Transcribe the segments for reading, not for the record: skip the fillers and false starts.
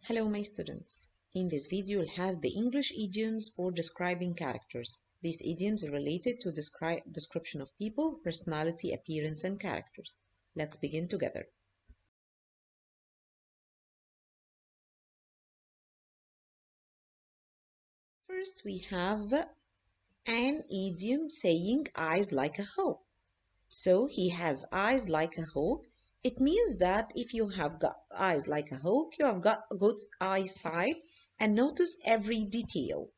Hello my students. In this video you'll have the English idioms for describing characters. These idioms are related to description of people, personality, appearance and characters. Let's begin together. First we have an idiom saying eyes like a hawk. So he has eyes like a hawk. It means that if you have got eyes like a hawk, you have got good eyesight and notice every detail.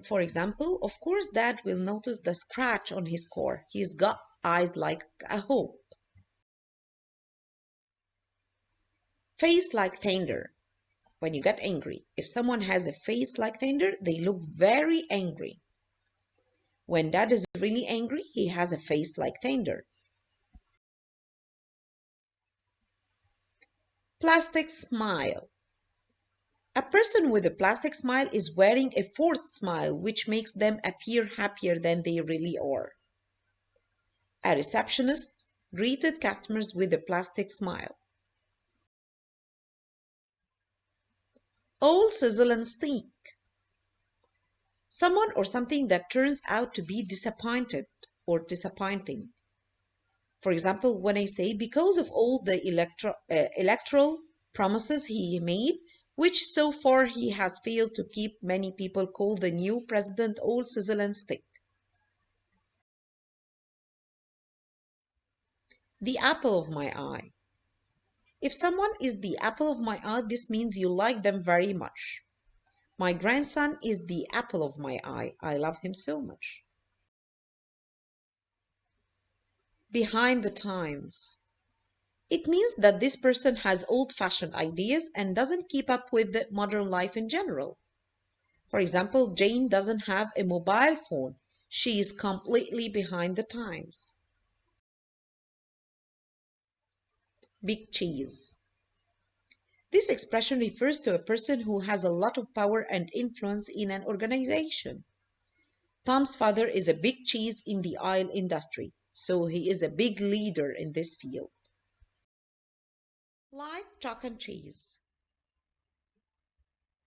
For example, of course, Dad will notice the scratch on his car. He's got eyes like a hawk. Face like thunder. When you get angry, if someone has a face like thunder, they look very angry. When Dad is really angry, he has a face like thunder. Plastic smile. A person with a plastic smile is wearing a forced smile, which makes them appear happier than they really are. A receptionist greeted customers with a plastic smile. All sizzle and stink. Someone or something that turns out to be disappointed or disappointing. For example, when I say, because of all the electoral promises he made, which so far he has failed to keep, many people call the new president all sizzle and stink. The apple of my eye. If someone is the apple of my eye, this means you like them very much. My grandson is the apple of my eye. I love him so much. Behind the times. It means that this person has old-fashioned ideas and doesn't keep up with the modern life in general. For example, Jane doesn't have a mobile phone. She is completely behind the times. Big cheese. This expression refers to a person who has a lot of power and influence in an organization. Tom's father is a big cheese in the oil industry, so he is a big leader in this field. Like chalk and cheese.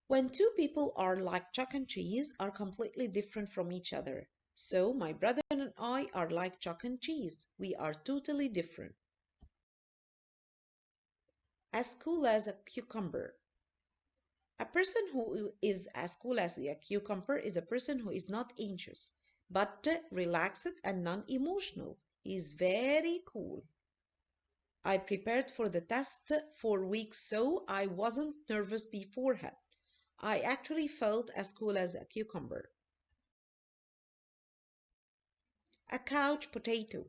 When two people are like chalk and cheese, are completely different from each other. So my brother and I are like chalk and cheese. We are totally different. As cool as a cucumber. A person who is as cool as a cucumber is a person who is not anxious, but relaxed and non-emotional. He is very cool. I prepared for the test for weeks, so I wasn't nervous beforehand. I actually felt as cool as a cucumber. A couch potato.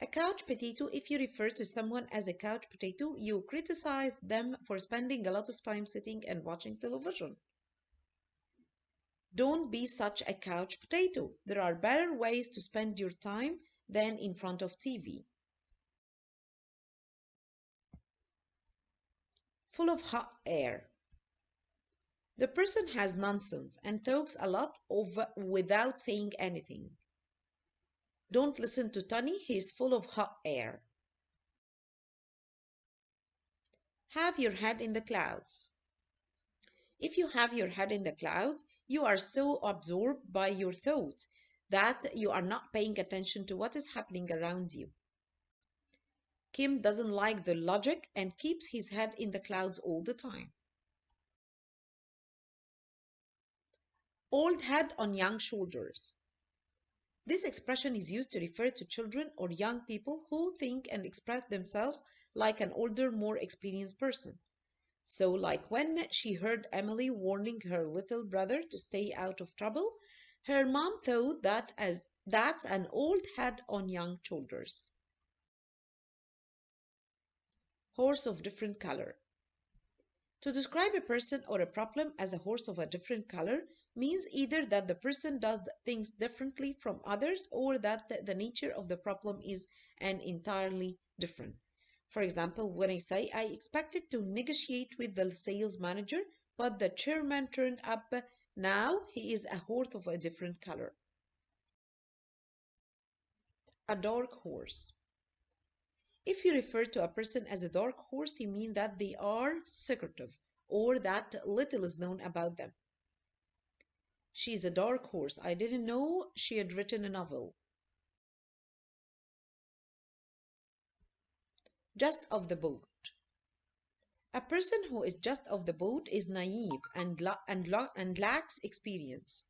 A couch potato, if you refer to someone as a couch potato, you criticize them for spending a lot of time sitting and watching television. Don't be such a couch potato. There are better ways to spend your time than in front of TV. Full of hot air. The person has nonsense and talks a lot without saying anything. Don't listen to Tony, he is full of hot air. Have your head in the clouds. If you have your head in the clouds, you are so absorbed by your thoughts that you are not paying attention to what is happening around you. Kim doesn't like the logic and keeps his head in the clouds all the time. Old head on young shoulders. This expression is used to refer to children or young people who think and express themselves like an older, more experienced person. So, like when she heard Emily warning her little brother to stay out of trouble, her mom thought that's an old head on young shoulders. Horse of different color. To describe a person or a problem as a horse of a different color means either that the person does things differently from others or that the nature of the problem is an entirely different. For example, when I say I expected to negotiate with the sales manager, but the chairman turned up, now he is a horse of a different color. A dark horse. If you refer to a person as a dark horse, you mean that they are secretive or that little is known about them. She's a dark horse. I didn't know she had written a novel. Just off the boat. A person who is just off the boat is naive and lacks experience.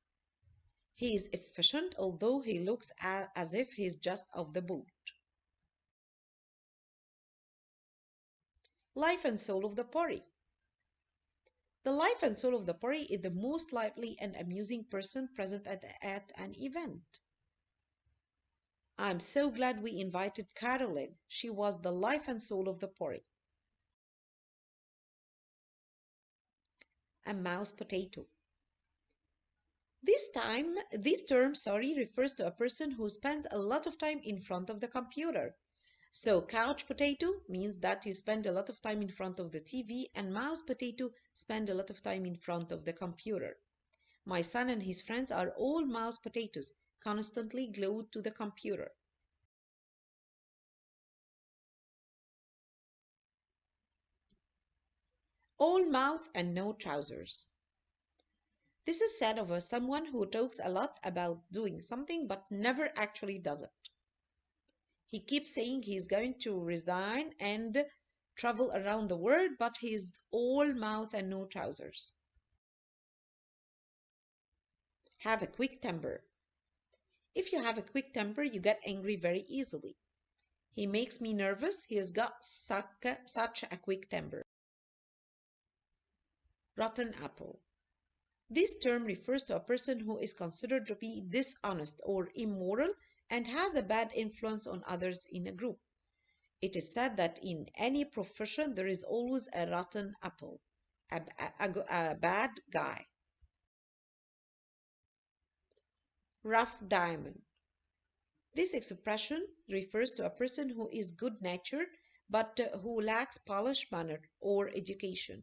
He is efficient, although he looks as if he's just off the boat. Life and soul of the party. The life and soul of the party is the most lively and amusing person present at an event. I'm so glad we invited Caroline. She was the life and soul of the party. A mouse potato. This term, refers to a person who spends a lot of time in front of the computer. So couch potato means that you spend a lot of time in front of the TV, and mouse potato spend a lot of time in front of the computer. My son and his friends are all mouse potatoes, constantly glued to the computer. All mouth and no trousers. This is said of someone who talks a lot about doing something but never actually does it. He keeps saying he's going to resign and travel around the world, but he's all mouth and no trousers. Have a quick temper. If you have a quick temper, you get angry very easily. He makes me nervous. He has got such a quick temper. Rotten apple. This term refers to a person who is considered to be dishonest or immoral and has a bad influence on others in a group. It is said that in any profession there is always a rotten apple, a bad guy. Rough diamond. This expression refers to a person who is good-natured but who lacks polished manner or education.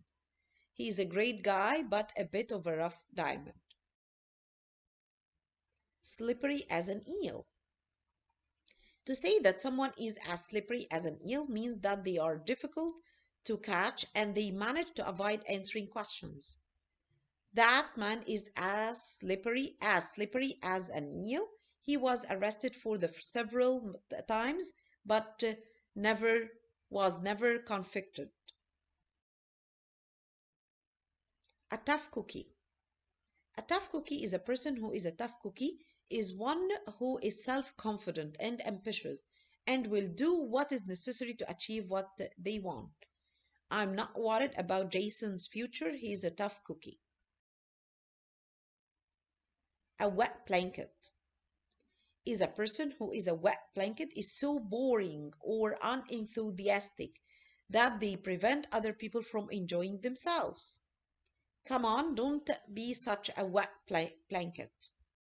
He is a great guy but a bit of a rough diamond. Slippery as an eel. To say that someone is as slippery as an eel means that they are difficult to catch and they manage to avoid answering questions. That man is as slippery as an eel. He was arrested for the several times, but never convicted. A tough cookie. A tough cookie is a person who is a tough cookie, is one who is self-confident and ambitious and will do what is necessary to achieve what they want. I'm not worried about Jason's future. He's a tough cookie. A wet blanket is a person who is a wet blanket is so boring or unenthusiastic that they prevent other people from enjoying themselves. Come on, don't be such a wet blanket.